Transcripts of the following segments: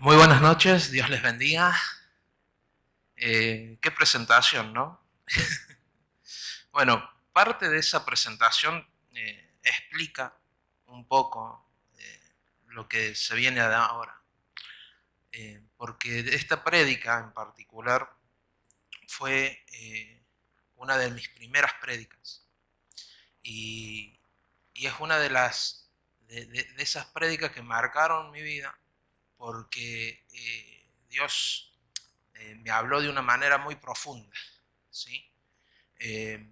Muy buenas noches, Dios les bendiga. Qué presentación, ¿no? Bueno, parte de esa presentación explica un poco lo que se viene de ahora. Porque esta prédica en particular fue una de mis primeras prédicas. Y, y es una de de esas prédicas que marcaron mi vida porque Dios me habló de una manera muy profunda, ¿sí? Eh,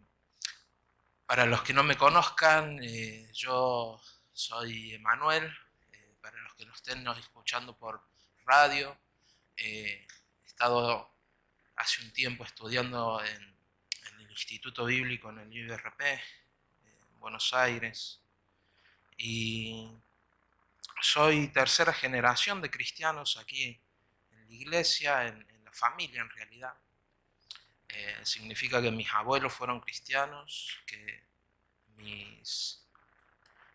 para los que no me conozcan, yo soy Emanuel. Para los que nos estén escuchando por radio, he estado hace un tiempo estudiando en el Instituto Bíblico en el IBRP, en Buenos Aires, y soy tercera generación de cristianos aquí en la iglesia, en la familia en realidad. Significa que mis abuelos fueron cristianos, que mis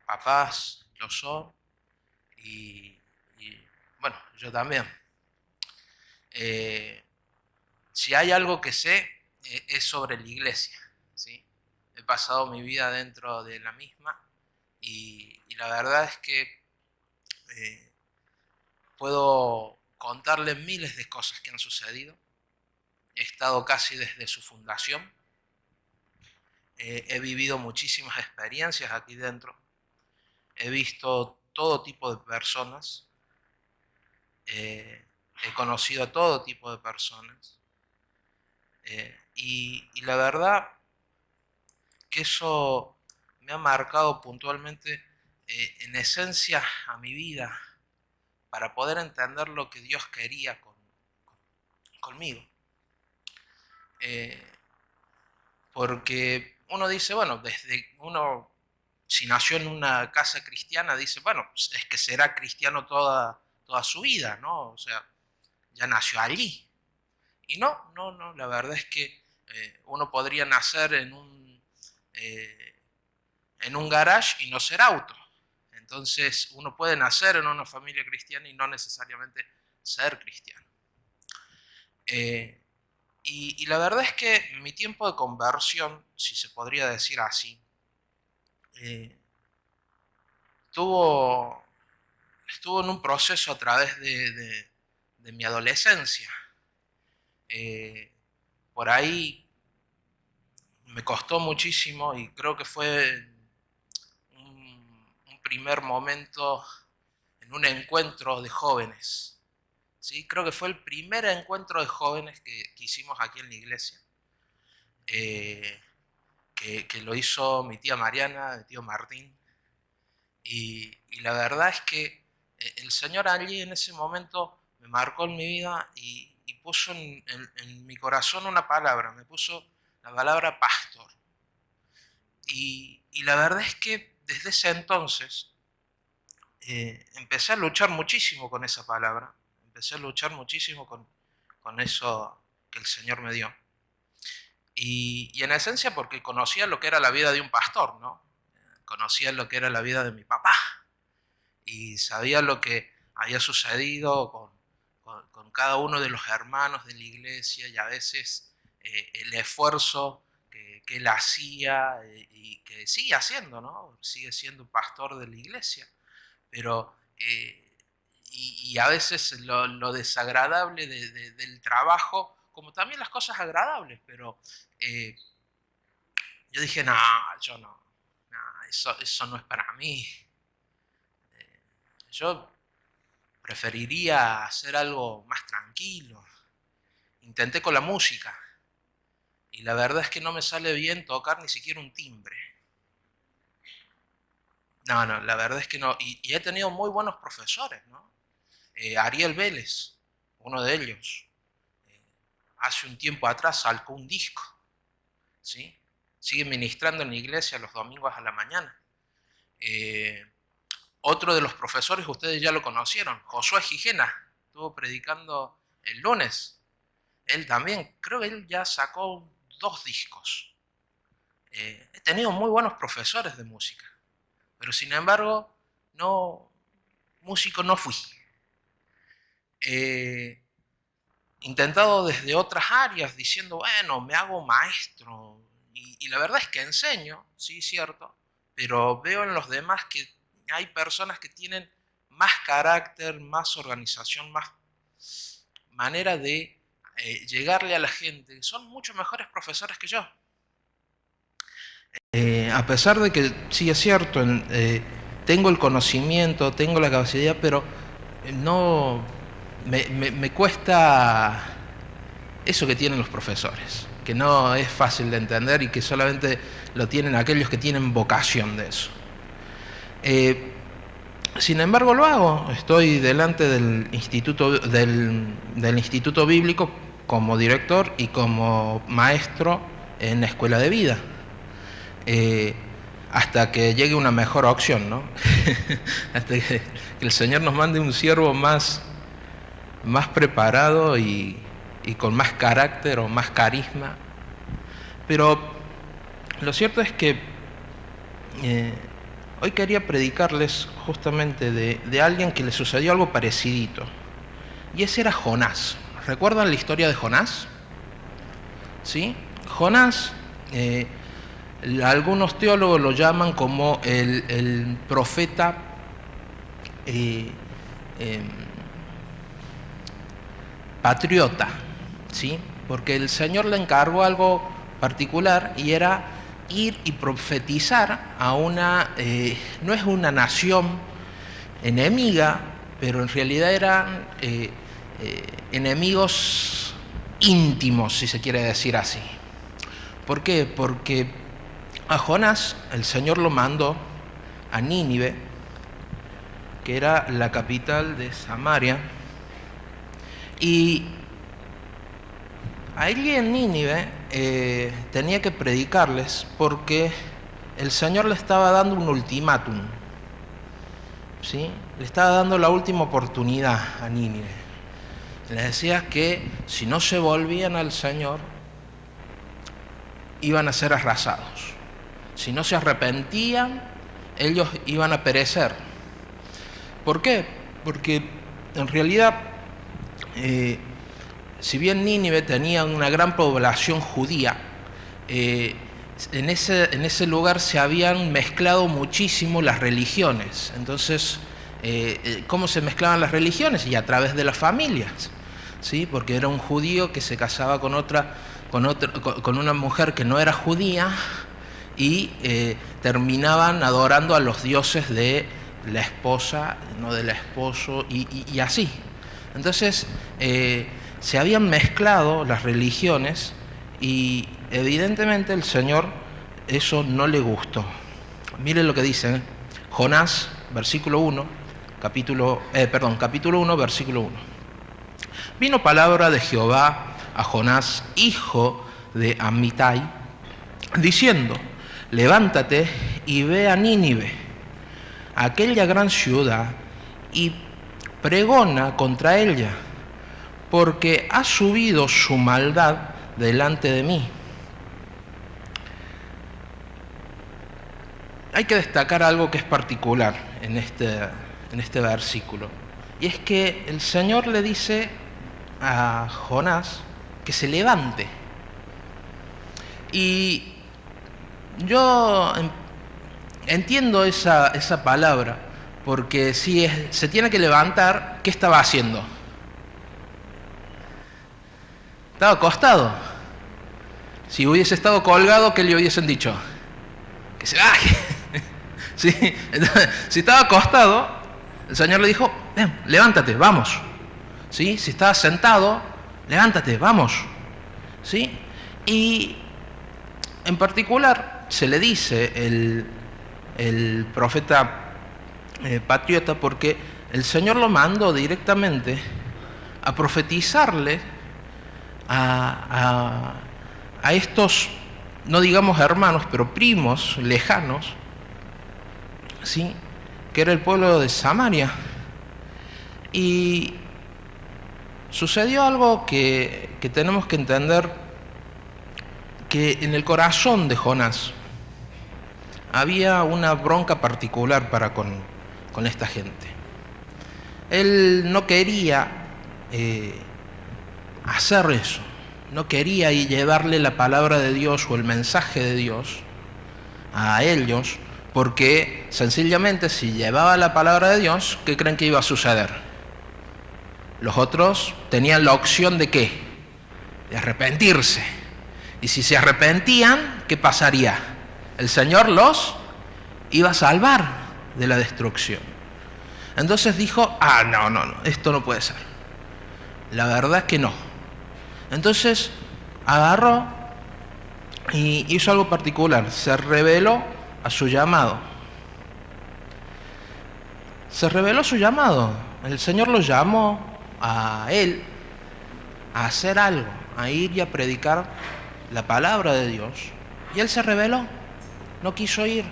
papás lo son y, y, bueno, yo también. Eh, si hay algo que sé es sobre la iglesia, ¿sí? He pasado mi vida dentro de la misma y la verdad es que eh, puedo contarles miles de cosas que han sucedido. He estado casi desde su fundación. He vivido muchísimas experiencias aquí dentro. He visto todo tipo de personas. He conocido a todo tipo de personas. Y la verdad que eso me ha marcado puntualmente, en esencia, a mi vida, para poder entender lo que Dios quería conmigo. Eh, Porque uno dice, bueno, desde uno, si nació en una casa cristiana, dice, bueno, pues es que será cristiano toda su vida, ¿no? O sea, ya nació allí. Y no, la verdad es que uno podría nacer en un garage y no ser auto. Entonces, uno puede nacer en una familia cristiana y no necesariamente ser cristiano. Eh, y la verdad es que mi tiempo de conversión, si se podría decir así, eh, estuvo, estuvo en un proceso a través de mi adolescencia. Eh, por ahí me costó muchísimo y creo que fue un primer momento en un encuentro de jóvenes. ¿Sí? Creo que fue el primer encuentro de jóvenes que hicimos aquí en la iglesia. Eh, que lo hizo mi tía Mariana, mi tío Martín. Y la verdad es que el Señor allí en ese momento me marcó en mi vida y puso en mi corazón una palabra, me puso la palabra pastor. Y la verdad es que desde ese entonces empecé a luchar muchísimo con esa palabra, empecé a luchar muchísimo con eso que el Señor me dio. Y en esencia porque conocía lo que era la vida de un pastor, ¿no? Conocía lo que era la vida de mi papá y sabía lo que había sucedido con cada uno de los hermanos de la iglesia y a veces el esfuerzo que él hacía y que sigue haciendo, ¿no? Sigue siendo pastor de la iglesia, pero y a veces lo desagradable del trabajo, como también las cosas agradables, pero eh, yo dije, no, yo no, eso no es para mí. Yo preferiría hacer algo más tranquilo. Intenté con la música y la verdad es que no me sale bien tocar ni siquiera un timbre. No, la verdad es que no. Y he tenido muy buenos profesores, ¿no? Ariel Vélez, uno de ellos, eh, hace un tiempo atrás sacó un disco, ¿sí? Sigue ministrando en la iglesia los domingos a la mañana. Eh, Otro de los profesores, ustedes ya lo conocieron, Josué Gijena, estuvo predicando el lunes. Él también, creo que él ya sacó dos discos. He tenido muy buenos profesores de música, pero sin embargo, no, músico no fui. eh, intentado desde otras áreas, diciendo, bueno, me hago maestro. Y la verdad es que enseño, sí, cierto, pero veo en los demás que hay personas que tienen más carácter, más organización, más manera de llegarle a la gente. Son mucho mejores profesores que yo. A pesar de que sí es cierto, tengo el conocimiento, tengo la capacidad, pero no me cuesta eso que tienen los profesores, que no es fácil de entender y que solamente lo tienen aquellos que tienen vocación de eso. Sin embargo lo hago, estoy delante del instituto bíblico como director y como maestro en la escuela de vida. Hasta que llegue una mejor opción, ¿no? Hasta que el Señor nos mande un siervo más preparado y con más carácter o más carisma. Pero lo cierto es que hoy quería predicarles justamente de alguien que le sucedió algo parecidito. Y ese era Jonás. ¿Recuerdan la historia de Jonás? ¿Sí? Jonás, algunos teólogos lo llaman como el profeta patriota, ¿sí? Porque el Señor le encargó algo particular y era ir y profetizar a no es una nación enemiga, pero en realidad eran enemigos íntimos, si se quiere decir así. ¿Por qué? Porque a Jonás el Señor lo mandó a Nínive, que era la capital de Samaria, y allí en Nínive tenía que predicarles porque el Señor le estaba dando un ultimátum, ¿sí? Le estaba dando la última oportunidad a Nínive. Les decía que si no se volvían al Señor, iban a ser arrasados. Si no se arrepentían, ellos iban a perecer. ¿Por qué? Porque en realidad, si bien Nínive tenía una gran población judía, en ese lugar se habían mezclado muchísimo las religiones. Entonces, ¿cómo se mezclaban las religiones? Y a través de las familias, ¿sí? Porque era un judío que se casaba con una mujer que no era judía y terminaban adorando a los dioses de la esposa, no del esposo, y así. Entonces, se habían mezclado las religiones y evidentemente el Señor eso no le gustó. Miren lo que dice Jonás, capítulo 1, versículo 1. Vino palabra de Jehová a Jonás, hijo de Amitai, diciendo: levántate y ve a Nínive, aquella gran ciudad, y pregona contra ella, porque ha subido su maldad delante de mí. Hay que destacar algo que es particular en este versículo, y es que el Señor le dice a Jonás que se levante. Y yo entiendo esa palabra, porque si se tiene que levantar, ¿qué estaba haciendo? Estaba acostado. Si hubiese estado colgado, ¿qué le hubiesen dicho? Que se baje. ¿Sí? Entonces, si estaba acostado, el Señor le dijo: levántate, vamos. ¿Sí? Si estaba sentado, levántate, vamos. ¿Sí? Y en particular se le dice el profeta patriota porque el Señor lo mandó directamente a profetizarle a estos, no digamos hermanos, pero primos lejanos, ¿sí? Que era el pueblo de Samaria. Y sucedió algo que tenemos que entender, que en el corazón de Jonás había una bronca particular para con esta gente. Él no quería hacer eso. No quería llevarle la palabra de Dios o el mensaje de Dios a ellos, porque sencillamente si llevaba la palabra de Dios, ¿qué creen que iba a suceder? Los otros tenían la opción de ¿qué? De arrepentirse. Y si se arrepentían, ¿qué pasaría? El Señor los iba a salvar de la destrucción. Entonces dijo, no, esto no puede ser. La verdad es que no. Entonces agarró y hizo algo particular, se reveló a su llamado. Se reveló su llamado. El Señor lo llamó a él a hacer algo, a ir y a predicar la palabra de Dios. Y él se rebeló, no quiso ir.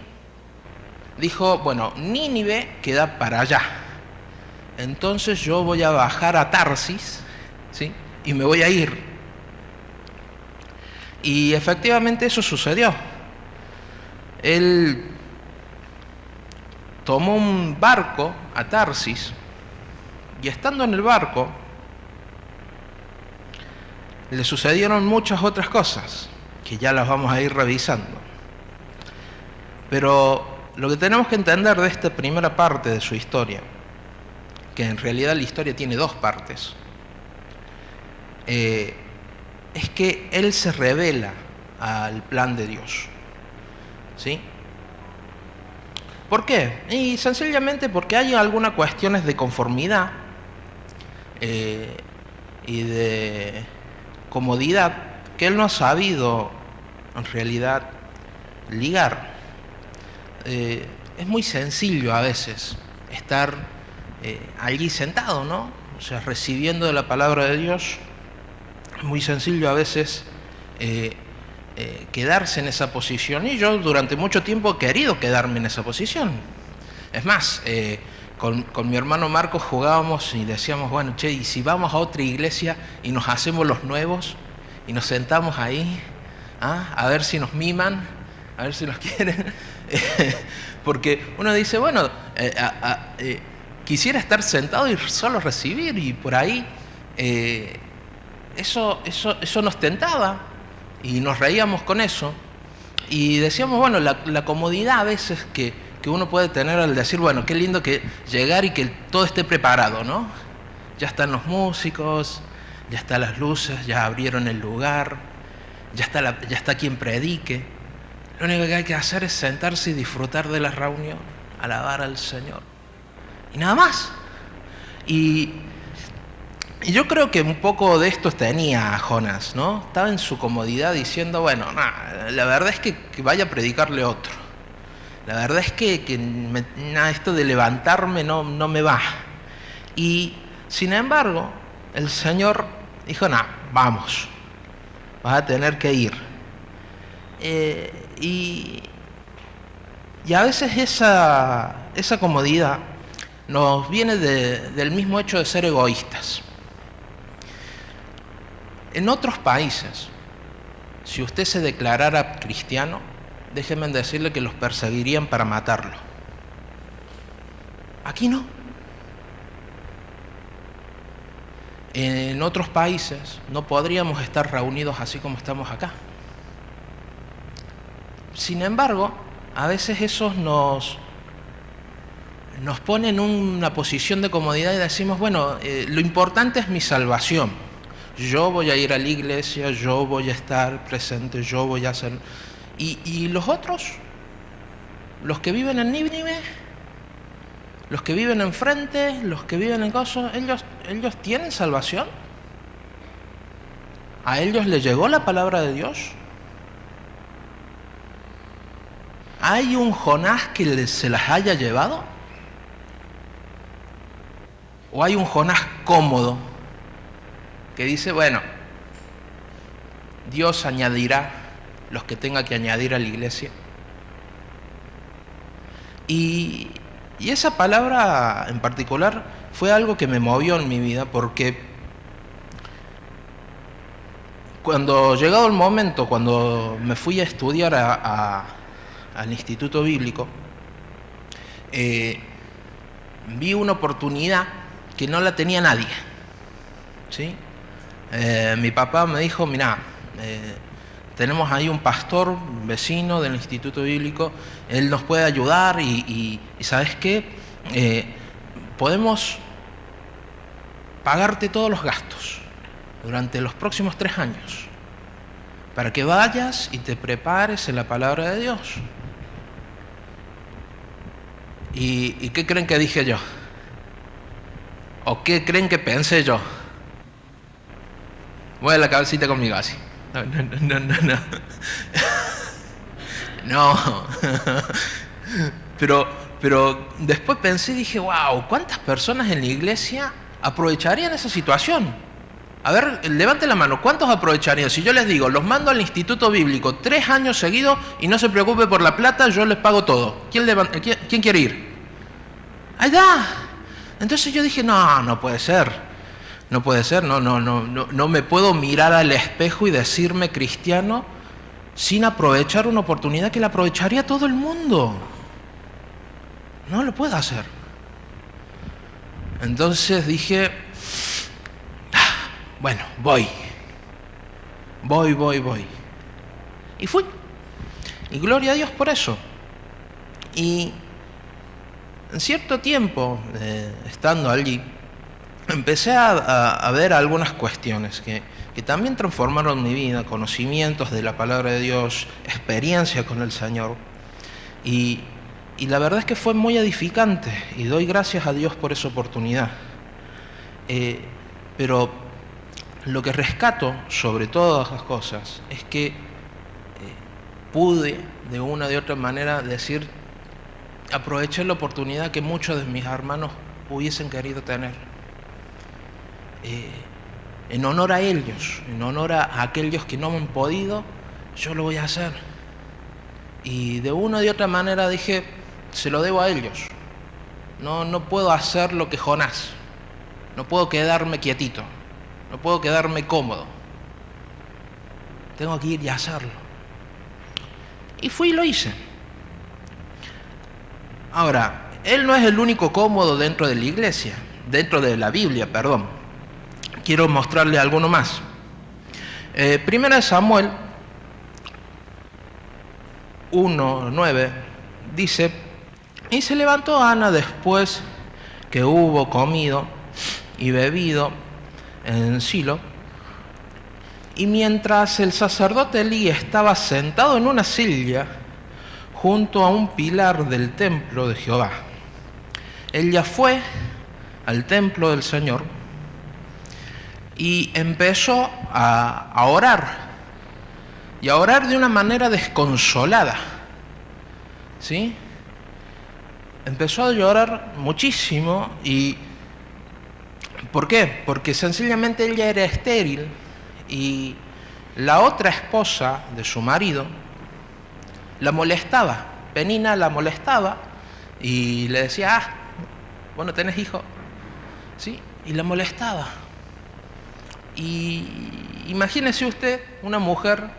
Dijo, bueno, Nínive queda para allá. Entonces yo voy a bajar a Tarsis, ¿sí? Y me voy a ir. Y efectivamente eso sucedió. Él tomó un barco a Tarsis y estando en el barco le sucedieron muchas otras cosas que ya las vamos a ir revisando. Pero lo que tenemos que entender de esta primera parte de su historia, que en realidad la historia tiene dos partes, es que él se revela al plan de Dios. ¿Sí? ¿Por qué? Y sencillamente porque hay algunas cuestiones de conformidad y de comodidad que él no ha sabido en realidad ligar. Es muy sencillo a veces estar allí sentado, ¿no? O sea, recibiendo de la palabra de Dios. Es muy sencillo a veces quedarse en esa posición, y yo durante mucho tiempo he querido quedarme en esa posición. Es más, con mi hermano Marcos jugábamos y decíamos, bueno, che, y si vamos a otra iglesia y nos hacemos los nuevos y nos sentamos ahí, a ver si nos miman, a ver si nos quieren. Porque uno dice, bueno, quisiera estar sentado y solo recibir, y por ahí eso nos tentaba y nos reíamos con eso y decíamos, bueno, la comodidad a veces que uno puede tener al decir, bueno, qué lindo que llegar y que todo esté preparado, ¿no? Ya están los músicos, ya están las luces, ya abrieron el lugar, ya está quien predique. Lo único que hay que hacer es sentarse y disfrutar de la reunión, alabar al Señor y nada más. Y yo creo que un poco de esto tenía Jonás, ¿no? Estaba en su comodidad diciendo, bueno, la verdad es que vaya a predicarle otro. La verdad es que esto de levantarme no me va. Y sin embargo, el Señor dijo, vamos, vas a tener que ir. Y a veces esa comodidad nos viene del mismo hecho de ser egoístas. En otros países, si usted se declarara cristiano, déjenme decirle que los perseguirían para matarlo. Aquí no. En otros países no podríamos estar reunidos así como estamos acá. Sin embargo, a veces eso nos pone en una posición de comodidad y decimos, bueno, lo importante es mi salvación. Yo voy a ir a la iglesia, yo voy a estar presente, yo voy a hacer... ¿Y los otros? Los que viven en Nínive, los que viven enfrente, los que viven en Gozo, ¿ellos tienen salvación? ¿A ellos les llegó la palabra de Dios? ¿Hay un Jonás que se las haya llevado? ¿O hay un Jonás cómodo que dice, bueno, Dios añadirá los que tenga que añadir a la iglesia? Y esa palabra en particular fue algo que me movió en mi vida, porque cuando llegado el momento, cuando me fui a estudiar al Instituto Bíblico, vi una oportunidad que no la tenía nadie. ¿sí? Mi papá me dijo, mirá, tenemos ahí un pastor, vecino del Instituto Bíblico, él nos puede ayudar y ¿sabes qué? Podemos pagarte todos los gastos durante los próximos 3 años para que vayas y te prepares en la palabra de Dios. ¿Y qué creen que dije yo? ¿O qué creen que pensé yo? Mueve la cabecita conmigo así. No. No. Pero después pensé y dije, wow, ¿cuántas personas en la iglesia aprovecharían esa situación? A ver, levante la mano, ¿cuántos aprovecharían? Si yo les digo, los mando al Instituto Bíblico 3 años seguidos y no se preocupe por la plata, yo les pago todo. ¿Quién quiere ir? Allá. Entonces yo dije, no puede ser. No puede ser, no me puedo mirar al espejo y decirme cristiano sin aprovechar una oportunidad que la aprovecharía todo el mundo. No lo puedo hacer. Entonces dije, bueno, voy. Y fui. Y gloria a Dios por eso. Y en cierto tiempo, estando allí, empecé a ver algunas cuestiones que también transformaron mi vida, conocimientos de la palabra de Dios, experiencia con el Señor. Y la verdad es que fue muy edificante y doy gracias a Dios por esa oportunidad. Pero lo que rescato sobre todas las cosas es que pude de una de otra manera decir, aproveché la oportunidad que muchos de mis hermanos hubiesen querido tener. En honor a ellos, en honor a aquellos que no me han podido, yo lo voy a hacer. Y de una de otra manera dije, se lo debo a ellos. No puedo hacer lo que Jonás. No puedo quedarme quietito. No puedo quedarme cómodo. Tengo que ir y hacerlo. Y fui y lo hice. Ahora, él no es el único cómodo dentro de la iglesia, dentro de la Biblia, perdón. Quiero mostrarle alguno más. Primera de Samuel 1:9 dice, y se levantó Ana después que hubo comido y bebido en Silo, y mientras el sacerdote Elí estaba sentado en una silla junto a un pilar del templo de Jehová, ella fue al templo del Señor y empezó a orar, y a orar de una manera desconsolada, ¿sí? Empezó a llorar muchísimo. ¿Y por qué? Porque sencillamente ella era estéril y la otra esposa de su marido la molestaba. Penina la molestaba y le decía, vos no tenés hijo, ¿sí? Y la molestaba. Y imagínese usted una mujer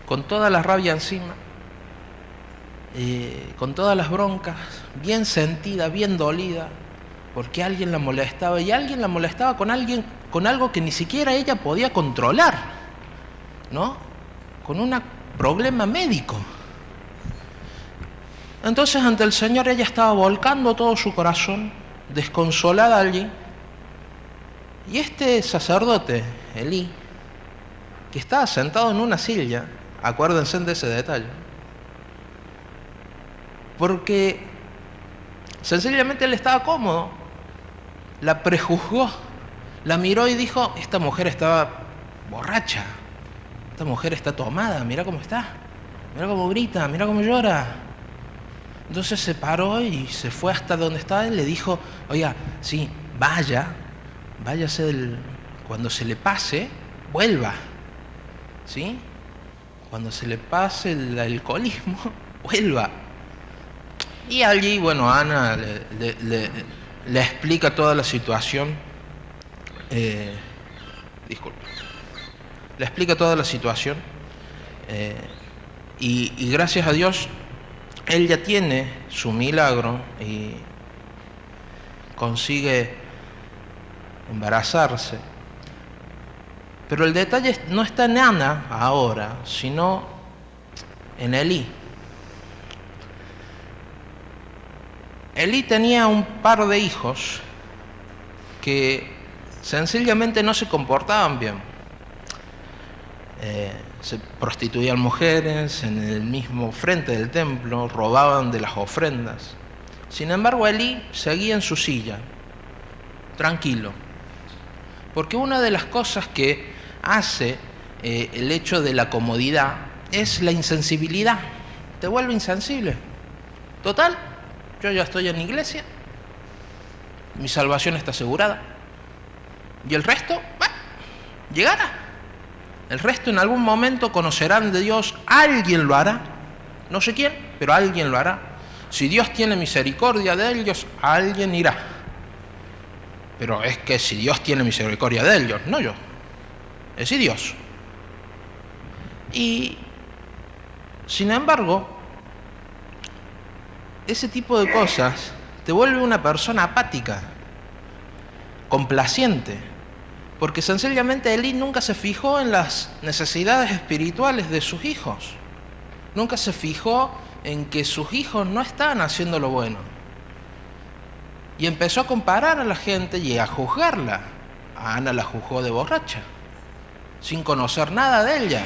con toda la rabia encima, con todas las broncas, bien sentida, bien dolida, porque alguien la molestaba, y alguien la molestaba con algo que ni siquiera ella podía controlar, ¿no? Con un problema médico. Entonces ante el Señor ella estaba volcando todo su corazón, desconsolada allí, y este sacerdote, Elí, que estaba sentado en una silla, acuérdense de ese detalle, porque sencillamente él estaba cómodo, la prejuzgó, la miró y dijo, esta mujer estaba borracha, esta mujer está tomada, mira cómo está, mira cómo grita, mira cómo llora. Entonces se paró y se fue hasta donde estaba y le dijo, oiga, sí, váyase cuando se le pase, vuelva, ¿sí? Cuando se le pase el alcoholismo, vuelva. Y allí, bueno, Ana le explica toda la situación. Disculpe. Le explica toda la situación. Y gracias a Dios, él ya tiene su milagro y consigue embarazarse. Pero el detalle no está en Ana ahora, sino en Elí. Elí tenía un par de hijos que sencillamente no se comportaban bien. Se prostituían mujeres en el mismo frente del templo, robaban de las ofrendas. Sin embargo, Elí seguía en su silla, tranquilo. Porque una de las cosas que hace el hecho de la comodidad es la insensibilidad. Te vuelve insensible. Total, yo ya estoy en la iglesia, mi salvación está asegurada. Y el resto, bueno, llegará. El resto en algún momento conocerán de Dios, alguien lo hará. No sé quién, pero alguien lo hará. Si Dios tiene misericordia de ellos, alguien irá. Pero es que si Dios tiene misericordia de ellos, no yo. Es si Dios. Y, sin embargo, ese tipo de cosas te vuelve una persona apática, complaciente, porque sencillamente Elí nunca se fijó en las necesidades espirituales de sus hijos. Nunca se fijó en que sus hijos no estaban haciendo lo bueno. Y empezó a comparar a la gente y a juzgarla. A Ana la juzgó de borracha, sin conocer nada de ella.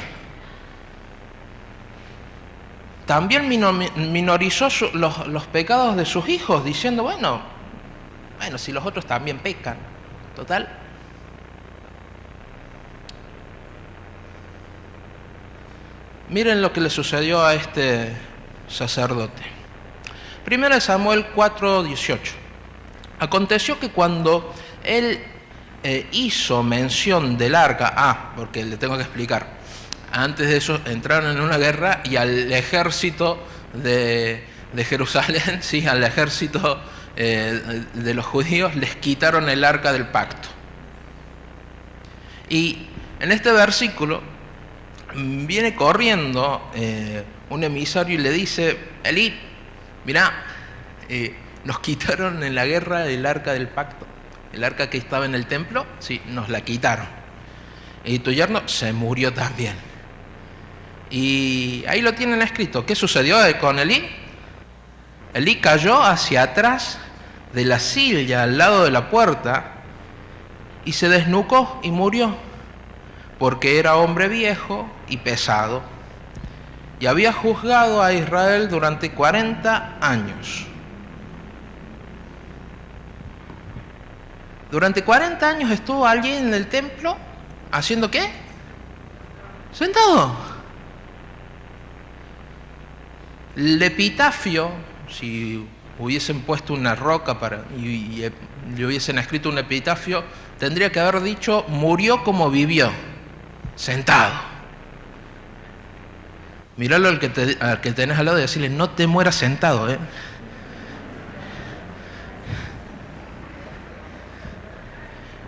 También minorizó los pecados de sus hijos, diciendo, bueno, si los otros también pecan, total. Miren lo que le sucedió a este sacerdote. 1 Samuel 4:18. Aconteció que cuando él hizo mención del arca, porque le tengo que explicar, antes de eso entraron en una guerra y al ejército de Jerusalén, sí, al ejército de los judíos, les quitaron el arca del pacto. Y en este versículo viene corriendo un emisario y le dice, Elí, mirá, nos quitaron en la guerra el arca del pacto. El arca que estaba en el templo, sí, nos la quitaron. Y tu yerno se murió también. Y ahí lo tienen escrito. ¿Qué sucedió con Elí? Elí cayó hacia atrás de la silla al lado de la puerta y se desnucó y murió, porque era hombre viejo y pesado, y había juzgado a Israel durante 40 años. Durante 40 años estuvo alguien en el templo, ¿haciendo qué? Sentado. El epitafio, si hubiesen puesto una roca y le hubiesen escrito un epitafio, tendría que haber dicho, murió como vivió, sentado. Miralo al que tenés al lado y decirle, no te mueras sentado,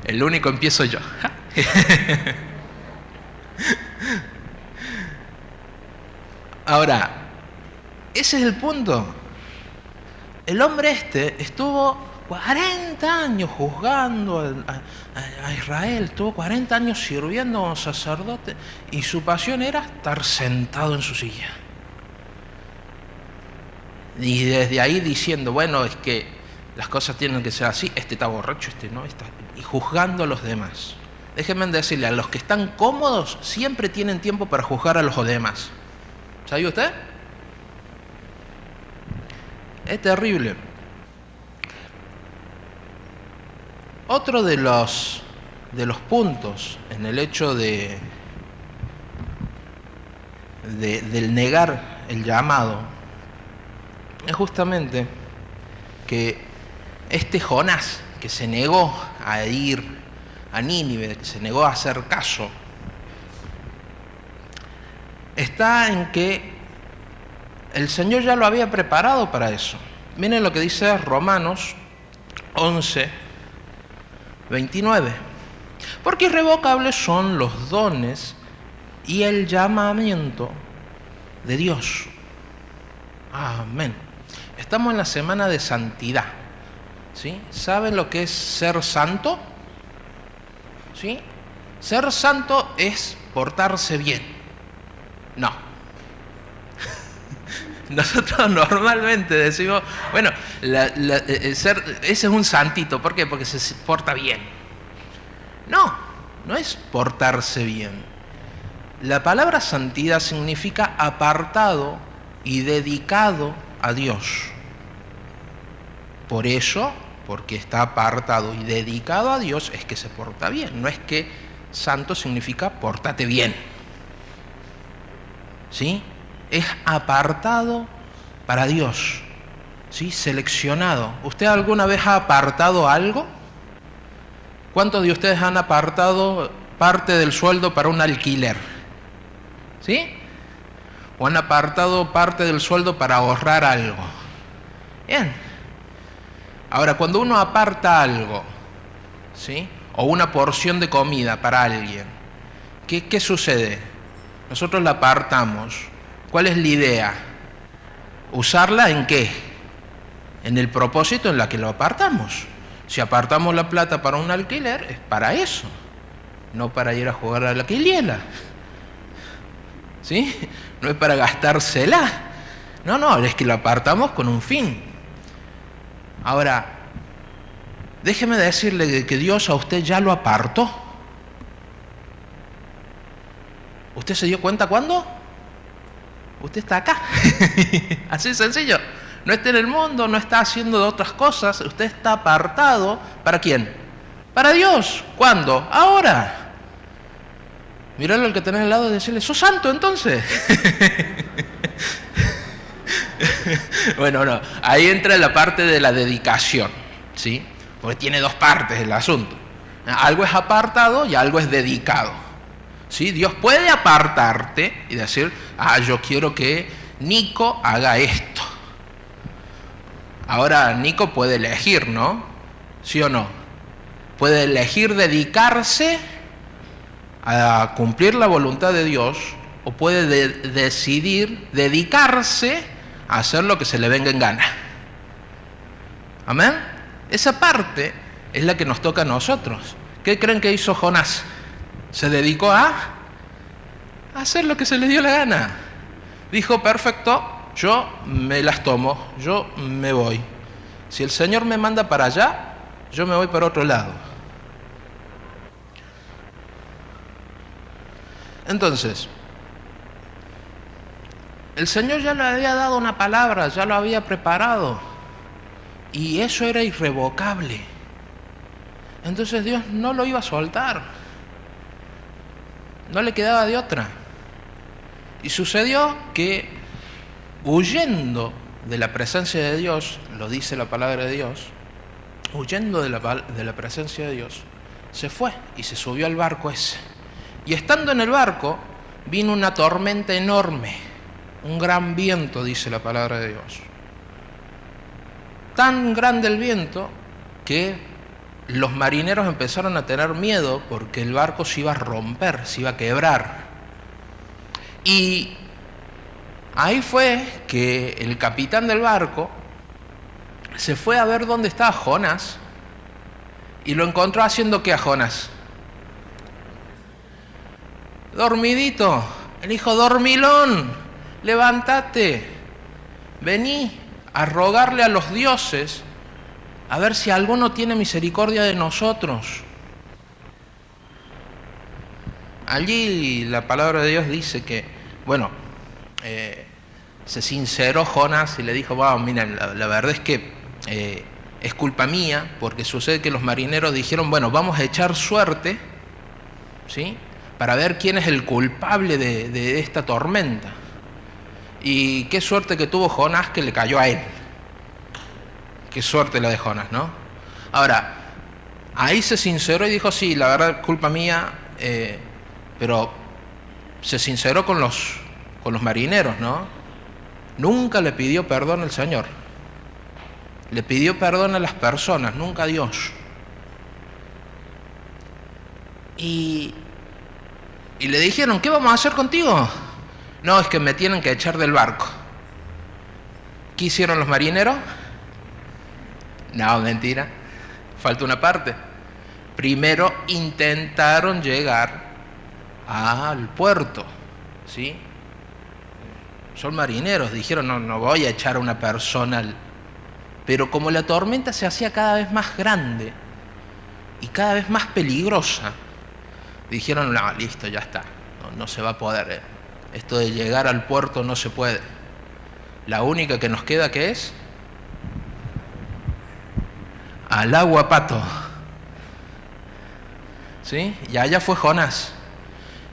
El único empiezo yo. Ahora, ese es el punto. El hombre estuvo 40 años juzgando a Israel, estuvo 40 años sirviendo como sacerdote y su pasión era estar sentado en su silla. Y desde ahí diciendo, bueno, es que las cosas tienen que ser así, este está borracho, este no, y juzgando a los demás. Déjenme decirle, a los que están cómodos siempre tienen tiempo para juzgar a los demás. ¿Sabe usted? Es terrible. Otro de los puntos en el hecho del negar el llamado es justamente que este Jonás, que se negó a ir a Nínive, que se negó a hacer caso, está en que el Señor ya lo había preparado para eso. Miren lo que dice Romanos 11:29. Porque irrevocables son los dones y el llamamiento de Dios. Amén. Estamos en la semana de santidad, ¿sí? ¿Saben lo que es ser santo? ¿Sí? Ser santo es portarse bien. No. Nosotros normalmente decimos, bueno, ese es un santito. ¿Por qué? Porque se porta bien. No, no es portarse bien. La palabra santidad significa apartado y dedicado a Dios. Por eso, porque está apartado y dedicado a Dios, es que se porta bien. No es que santo significa pórtate bien. ¿Sí? Es apartado para Dios. ¿Sí? Seleccionado. ¿Usted alguna vez ha apartado algo? ¿Cuántos de ustedes han apartado parte del sueldo para un alquiler? ¿Sí? ¿O han apartado parte del sueldo para ahorrar algo? Bien. Ahora, cuando uno aparta algo, ¿sí? O una porción de comida para alguien, ¿qué sucede? Nosotros la apartamos. ¿Cuál es la idea? ¿Usarla en qué? En el propósito en la que lo apartamos. Si apartamos la plata para un alquiler, es para eso, no para ir a jugar a la quiniela. ¿Sí? No es para gastársela. No, es que lo apartamos con un fin. Ahora, déjeme decirle que Dios a usted ya lo apartó. ¿Usted se dio cuenta cuándo? Usted está acá. Así de sencillo. No está en el mundo, no está haciendo otras cosas. Usted está apartado. ¿Para quién? Para Dios. ¿Cuándo? Ahora. Mirarle al que tenés al lado y decirle, ¿sos santo entonces? Bueno, no. Ahí entra la parte de la dedicación, ¿sí? Porque tiene dos partes el asunto. Algo es apartado y algo es dedicado. ¿Sí? Dios puede apartarte y decir, yo quiero que Nico haga esto. Ahora Nico puede elegir, ¿no? ¿Sí o no? Puede elegir dedicarse a cumplir la voluntad de Dios o puede decidir dedicarse a hacer lo que se le venga en gana. ¿Amén? Esa parte es la que nos toca a nosotros. ¿Qué creen que hizo Jonás? Se dedicó a hacer lo que se le dio la gana. Dijo, perfecto, yo me las tomo, yo me voy. Si el Señor me manda para allá, yo me voy para otro lado. Entonces, el Señor ya le había dado una palabra, ya lo había preparado. Y eso era irrevocable. Entonces Dios no lo iba a soltar. No le quedaba de otra. Y sucedió que, huyendo de la presencia de Dios, lo dice la palabra de Dios, huyendo de la presencia de Dios, se fue y se subió al barco ese. Y estando en el barco, vino una tormenta enorme, un gran viento, dice la palabra de Dios. Tan grande el viento que los marineros empezaron a tener miedo porque el barco se iba a romper, se iba a quebrar. Y ahí fue que el capitán del barco se fue a ver dónde estaba Jonás y lo encontró haciendo ¿qué a Jonás? Dormidito. El hijo dormilón, levántate, vení a rogarle a los dioses a ver si alguno tiene misericordia de nosotros. Allí la palabra de Dios dice que, bueno, se sinceró Jonás y le dijo, wow, miren, la verdad es que es culpa mía, porque sucede que los marineros dijeron, bueno, vamos a echar suerte, ¿sí?, para ver quién es el culpable de esta tormenta. Y qué suerte que tuvo Jonás que le cayó a él. Qué suerte la de Jonás, ¿no? Ahora, ahí se sinceró y dijo, sí, la verdad, culpa mía, pero se sinceró con los marineros, ¿no? Nunca le pidió perdón al Señor. Le pidió perdón a las personas, nunca a Dios. Y le dijeron, ¿qué vamos a hacer contigo? No, es que me tienen que echar del barco. ¿Qué hicieron los marineros? No, mentira. Falta una parte. primero intentaron llegar al puerto, ¿sí? Son marineros, dijeron, no voy a echar a una persona. Pero como la tormenta se hacía cada vez más grande y cada vez más peligrosa, dijeron, no, listo, ya está, no se va a poder. Esto de llegar al puerto no se puede. La única que nos queda, ¿qué es? Al agua, pato. ¿Sí? Y allá fue Jonás.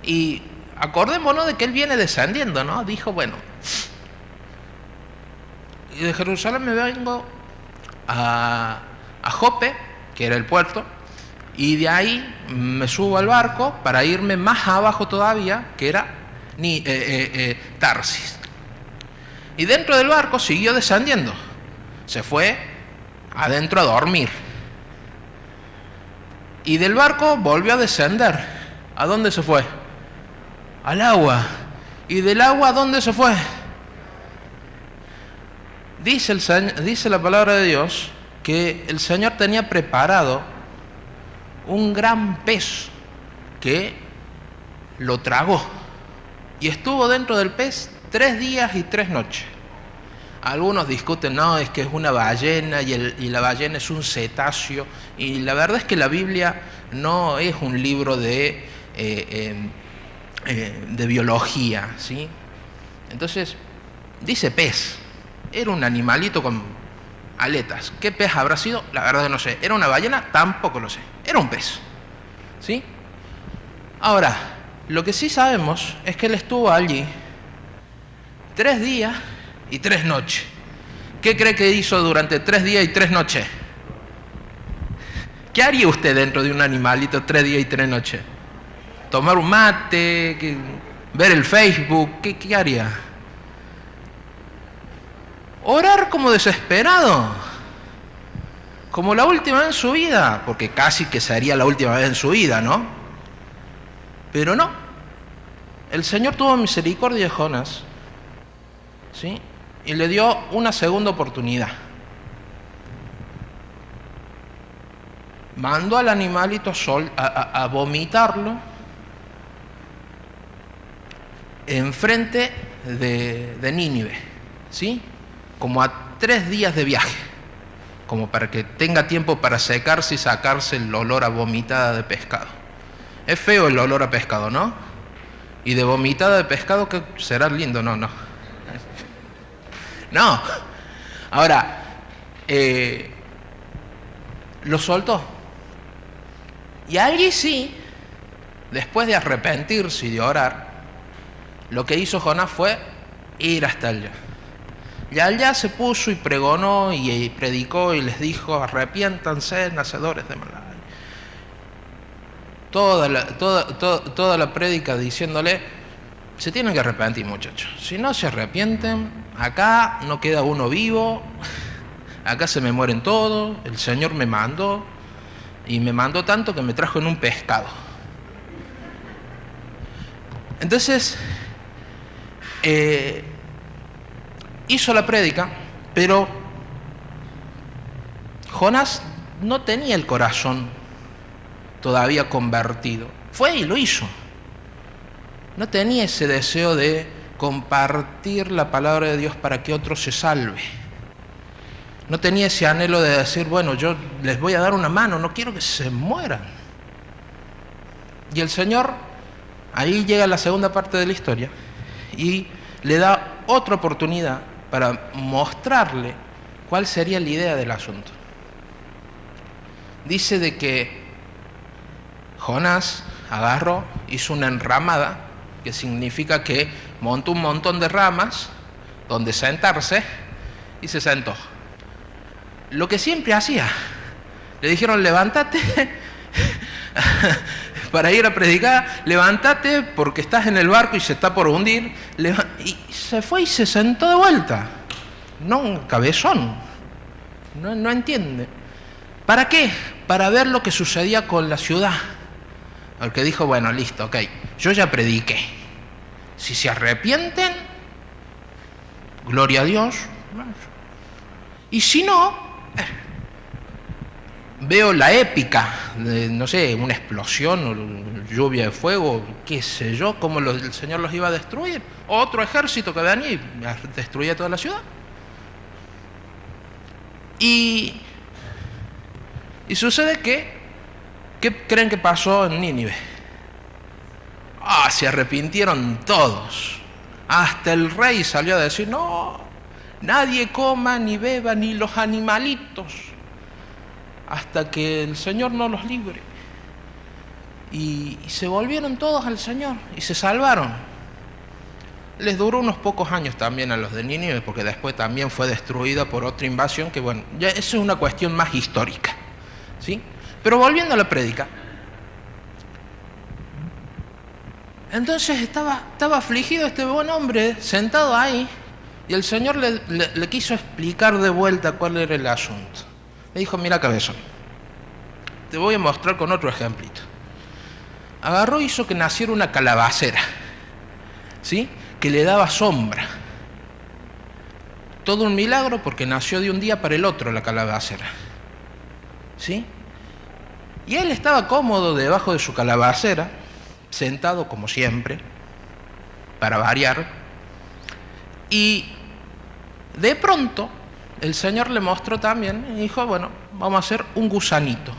Y acordémonos de que él viene descendiendo, ¿no? Dijo, bueno, y de Jerusalén me vengo a Jope, que era el puerto, y de ahí me subo al barco para irme más abajo todavía, que era Tarsis. Y dentro del barco siguió descendiendo. Se fue adentro a dormir. Y del barco volvió a descender. ¿A dónde se fue? Al agua. ¿Y del agua a dónde se fue? Dice la palabra de Dios que el Señor tenía preparado un gran pez que lo tragó. Y estuvo dentro del pez 3 días y 3 noches. Algunos discuten, no, es que es una ballena y la ballena es un cetáceo. Y la verdad es que la Biblia no es un libro de biología, ¿sí? Entonces, dice pez. Era un animalito con aletas. ¿Qué pez habrá sido? La verdad que no sé. ¿Era una ballena? Tampoco lo sé. Era un pez, ¿sí? Ahora, lo que sí sabemos es que él estuvo allí 3 días y 3 noches. ¿Qué cree que hizo durante 3 días y 3 noches? ¿Qué haría usted dentro de un animalito 3 días y 3 noches? ¿Tomar un mate? ¿Ver el Facebook? ¿Qué haría? Orar como desesperado. Como la última vez en su vida. Porque casi que sería la última vez en su vida, ¿no? Pero no. El Señor tuvo misericordia de Jonás, ¿sí? Y le dio una segunda oportunidad. Mandó al animalito a vomitarlo enfrente de Nínive, ¿sí? Como a 3 días de viaje, como para que tenga tiempo para secarse y sacarse el olor a vomitada de pescado. Es feo el olor a pescado, ¿no? Y de vomitada de pescado, que será lindo, no. No. Ahora, lo soltó. Y allí sí, después de arrepentirse y de orar, lo que hizo Jonás fue ir hasta allá. Y allá se puso y pregonó y predicó y les dijo, arrepiéntanse, nacedores de maldad. Toda la prédica diciéndole, se tienen que arrepentir, muchachos. Si no se arrepienten, acá no queda uno vivo, acá se me mueren todos, el Señor me mandó, y me mandó tanto que me trajo en un pescado. Entonces, hizo la prédica, pero Jonás no tenía el corazón todavía convertido. Fue y lo hizo. No tenía ese deseo de compartir la palabra de Dios para que otro se salve. No tenía ese anhelo de decir, bueno, yo les voy a dar una mano, no quiero que se mueran. Y el Señor, ahí llega la segunda parte de la historia, y le da otra oportunidad para mostrarle cuál sería la idea del asunto. Dice de que Jonás agarró, hizo una enramada, que significa que montó un montón de ramas donde sentarse, y se sentó. Lo que siempre hacía. Le dijeron, levántate para ir a predicar, levántate porque estás en el barco y se está por hundir. Y se fue y se sentó de vuelta. No, un cabezón. No entiende. ¿Para qué? Para ver lo que sucedía con la ciudad. Porque dijo, bueno, listo, ok, yo ya prediqué. Si se arrepienten, gloria a Dios. Y si no, veo la épica de, no sé, una explosión o lluvia de fuego, qué sé yo, cómo el Señor los iba a destruir. Otro ejército que venía y destruía toda la ciudad. Y sucede que, ¿qué creen que pasó en Nínive? Se arrepintieron todos. Hasta el rey salió a decir, no, nadie coma ni beba ni los animalitos hasta que el Señor no los libre. Y se volvieron todos al Señor y se salvaron. Les duró unos pocos años también a los de Nínive, porque después también fue destruida por otra invasión, que bueno, ya eso es una cuestión más histórica, ¿sí? Pero volviendo a la prédica, entonces estaba afligido este buen hombre sentado ahí, y el Señor le quiso explicar de vuelta cuál era el asunto. Le dijo, mira cabezón, te voy a mostrar con otro ejemplito. Agarró y hizo que naciera una calabacera, ¿sí? Que le daba sombra. Todo un milagro, porque nació de un día para el otro la calabacera, ¿sí? Y él estaba cómodo debajo de su calabacera, sentado como siempre, para variar, y de pronto el Señor le mostró también y dijo, bueno, vamos a hacer un gusanito.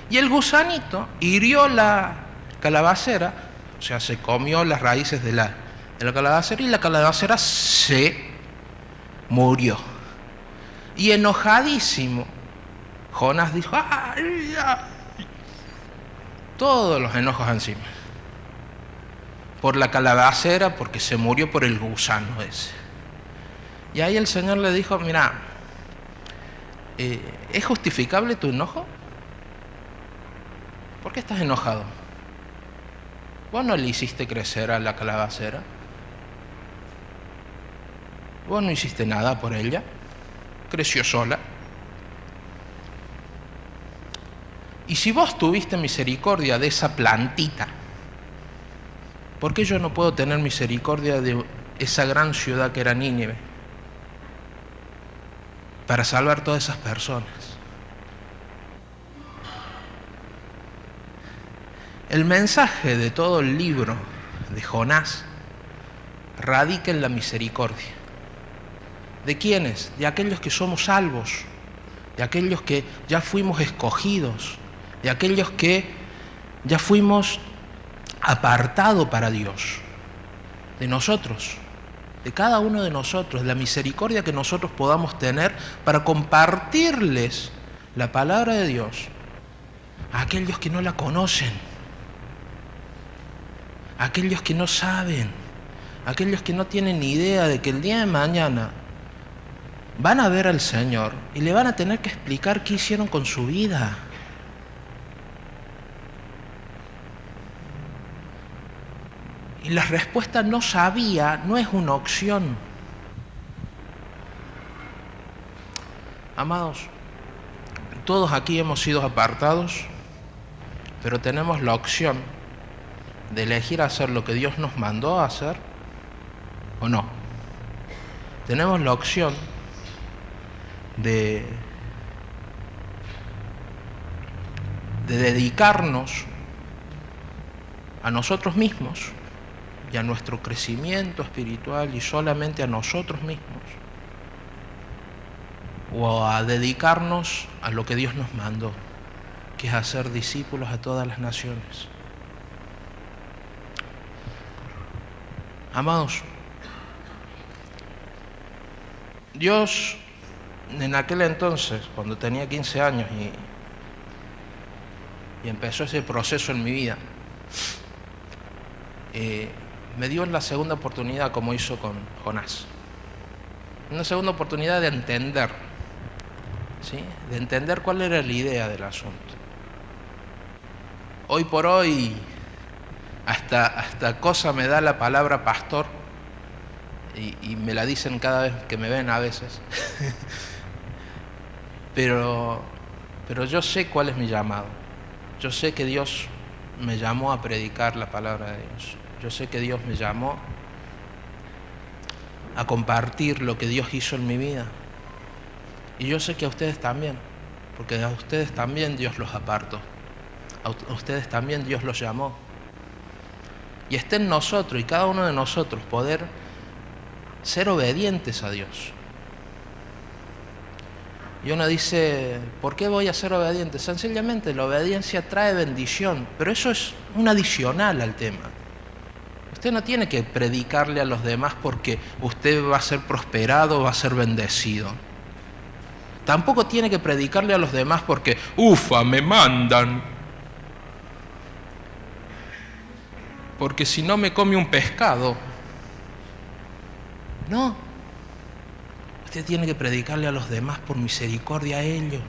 Y el gusanito hirió la calabacera, o sea, se comió las raíces de la calabacera, y la calabacera se murió. Y enojadísimo, Jonás dijo, ¡ay! Todos los enojos encima. Por la calabacera, porque se murió por el gusano ese. Y ahí el Señor le dijo, mira, ¿es justificable tu enojo? ¿Por qué estás enojado? ¿Vos no le hiciste crecer a la calabacera? ¿Vos no hiciste nada por ella? Creció sola. Y si vos tuviste misericordia de esa plantita, ¿por qué yo no puedo tener misericordia de esa gran ciudad que era Nínive? Para salvar todas esas personas. El mensaje de todo el libro de Jonás radica en la misericordia. ¿De quiénes? De aquellos que somos salvos, de aquellos que ya fuimos escogidos, de aquellos que ya fuimos apartados para Dios, de nosotros, de cada uno de nosotros, de la misericordia que nosotros podamos tener para compartirles la palabra de Dios a aquellos que no la conocen, a aquellos que no saben, a aquellos que no tienen ni idea de que el día de mañana van a ver al Señor y le van a tener que explicar qué hicieron con su vida. Y la respuesta no sabía no es una opción. Amados, todos aquí hemos sido apartados, pero tenemos la opción de elegir hacer lo que Dios nos mandó a hacer o no. Tenemos la opción de dedicarnos a nosotros mismos y a nuestro crecimiento espiritual y solamente a nosotros mismos, o a dedicarnos a lo que Dios nos mandó, que es hacer discípulos a todas las naciones. Amados, Dios en aquel entonces, cuando tenía 15 años y empezó ese proceso en mi vida, me dio la segunda oportunidad, como hizo con Jonás. Una segunda oportunidad de entender, ¿sí? De entender cuál era la idea del asunto. Hoy por hoy, hasta cosa me da la palabra pastor, y me la dicen cada vez que me ven a veces. pero yo sé cuál es mi llamado. Yo sé que Dios me llamó a predicar la palabra de Dios. Yo sé que Dios me llamó a compartir lo que Dios hizo en mi vida. Y yo sé que a ustedes también, porque a ustedes también Dios los apartó. A ustedes también Dios los llamó. Y está en nosotros y cada uno de nosotros poder ser obedientes a Dios. Y uno dice, ¿por qué voy a ser obediente? Sencillamente la obediencia trae bendición, pero eso es un adicional al tema. Usted no tiene que predicarle a los demás porque usted va a ser prosperado, va a ser bendecido. Tampoco tiene que predicarle a los demás porque, ufa, me mandan. Porque si no me come un pescado. No. Usted tiene que predicarle a los demás por misericordia a ellos.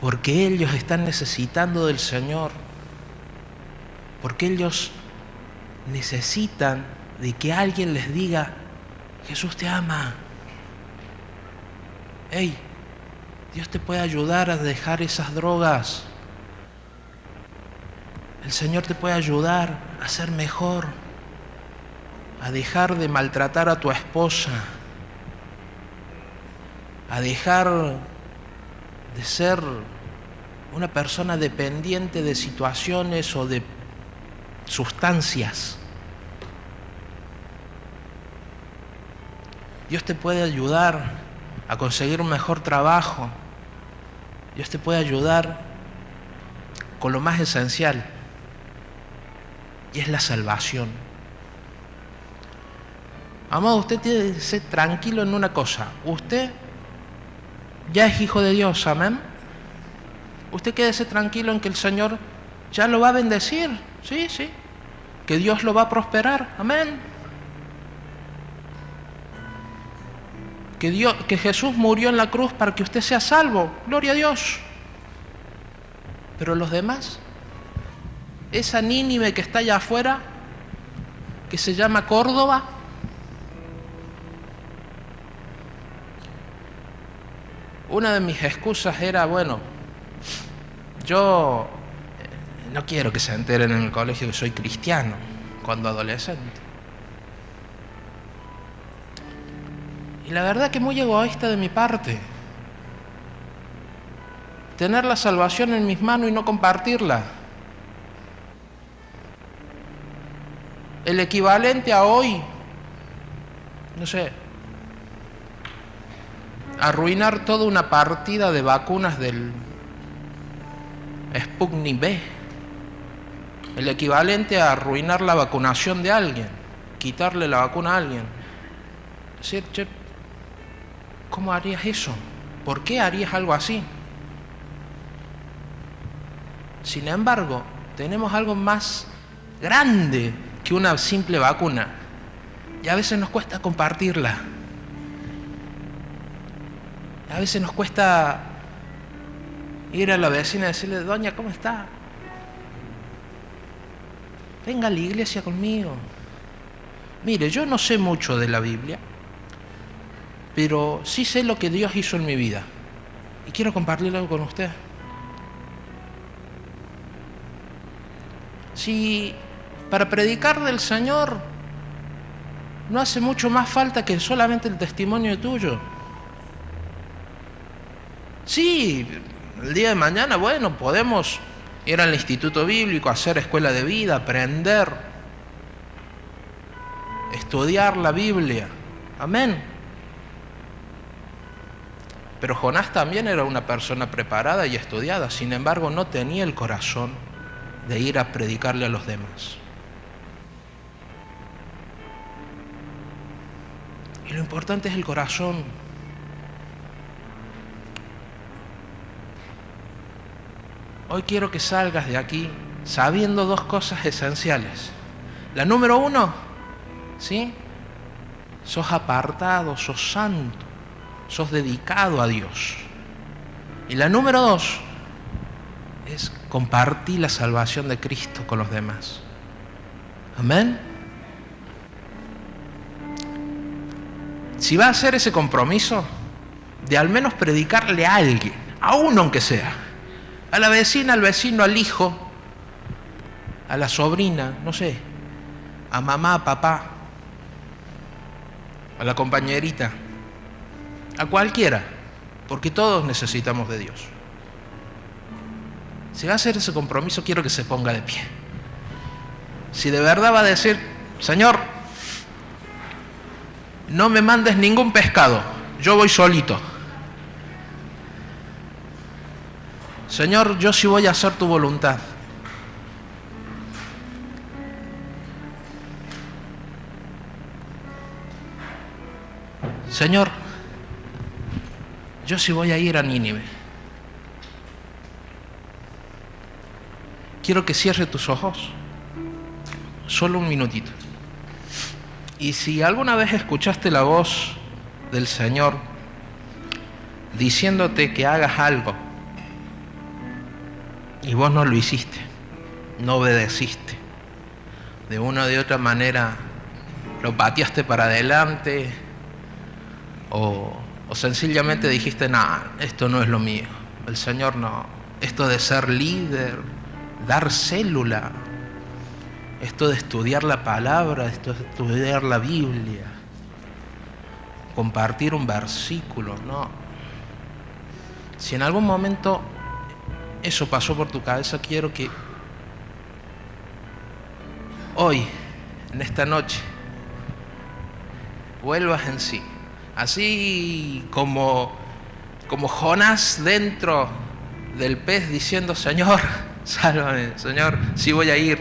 Porque ellos están necesitando del Señor. Porque ellos necesitan de que alguien les diga, Jesús te ama. Hey, Dios te puede ayudar a dejar esas drogas. El Señor te puede ayudar a ser mejor, a dejar de maltratar a tu esposa, a dejar de ser una persona dependiente de situaciones o de sustancias. Dios te puede ayudar a conseguir un mejor trabajo. Dios te puede ayudar con lo más esencial, y es la salvación. Amado, usted tiene que ser tranquilo en una cosa. Usted ya es hijo de Dios, amén. Usted quédese tranquilo en que el Señor ya lo va a bendecir, sí, que Dios lo va a prosperar, amén. Que Jesús murió en la cruz para que usted sea salvo, gloria a Dios. Pero los demás, esa Nínive que está allá afuera, que se llama Córdoba, una de mis excusas era, bueno, yo no quiero que se enteren en el colegio que soy cristiano cuando adolescente. Y la verdad que muy egoísta de mi parte, tener la salvación en mis manos y no compartirla. El equivalente a hoy, no sé, arruinar toda una partida de vacunas del Sputnik V. El equivalente a arruinar la vacunación de alguien, quitarle la vacuna a alguien. Es decir, che, ¿cómo harías eso? ¿Por qué harías algo así? Sin embargo, tenemos algo más grande que una simple vacuna, y a veces nos cuesta compartirla. A veces nos cuesta ir a la vecina y decirle, doña, ¿cómo está? Venga a la iglesia conmigo. Mire, yo no sé mucho de la Biblia, pero sí sé lo que Dios hizo en mi vida y quiero compartirlo con usted. Si para predicar del Señor no hace mucho más falta que solamente el testimonio tuyo. Sí, el día de mañana, bueno, podemos ir al instituto bíblico, hacer escuela de vida, aprender, estudiar la Biblia. Amén. Pero Jonás también era una persona preparada y estudiada, sin embargo no tenía el corazón de ir a predicarle a los demás. Y lo importante es el corazón. Hoy quiero que salgas de aquí sabiendo dos cosas esenciales. La número uno, ¿sí? Sos apartado, sos santo, sos dedicado a Dios. Y la número dos es compartir la salvación de Cristo con los demás. Amén. Si va a hacer ese compromiso de al menos predicarle a alguien, a uno aunque sea, a la vecina, al vecino, al hijo, a la sobrina, no sé, a mamá, a papá, a la compañerita, a cualquiera, porque todos necesitamos de Dios. Si va a hacer ese compromiso, quiero que se ponga de pie. Si de verdad va a decir, Señor, no me mandes ningún pescado, yo voy solito. Señor, yo sí voy a hacer tu voluntad. Señor, yo sí voy a ir a Nínive. Quiero que cierre tus ojos, solo un minutito. Y si alguna vez escuchaste la voz del Señor diciéndote que hagas algo y vos no lo hiciste, no obedeciste, de una o de otra manera lo pateaste para adelante o sencillamente dijiste, nah, esto no es lo mío, el Señor no, esto de ser líder, dar célula, esto de estudiar la palabra, esto de estudiar la Biblia, compartir un versículo, no. Si en algún momento eso pasó por tu cabeza, quiero que hoy, en esta noche, vuelvas en sí. Así como Jonás dentro del pez diciendo, Señor, sálvame, Señor, sí voy a ir.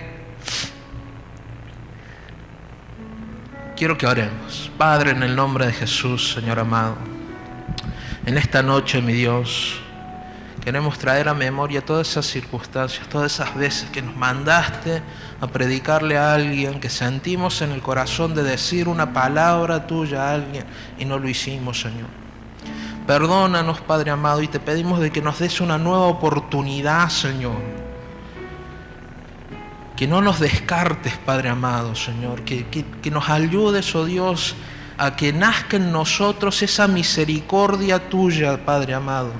Quiero que oremos. Padre, en el nombre de Jesús, Señor amado, en esta noche, mi Dios, queremos traer a memoria todas esas circunstancias, todas esas veces que nos mandaste a predicarle a alguien, que sentimos en el corazón de decir una palabra tuya a alguien y no lo hicimos, Señor. Perdónanos, Padre amado, y te pedimos de que nos des una nueva oportunidad, Señor. Que no nos descartes, Padre amado, Señor, que nos ayudes, oh Dios, a que nazca en nosotros esa misericordia tuya, Padre amado.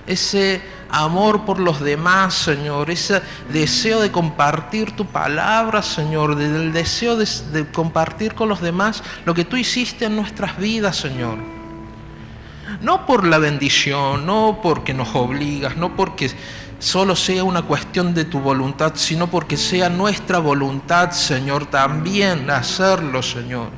Ese amor por los demás, Señor, ese deseo de compartir tu palabra, Señor, del deseo de compartir con los demás lo que tú hiciste en nuestras vidas, Señor. No por la bendición, no porque nos obligas, no porque solo sea una cuestión de tu voluntad, sino porque sea nuestra voluntad, Señor, también hacerlo, Señor.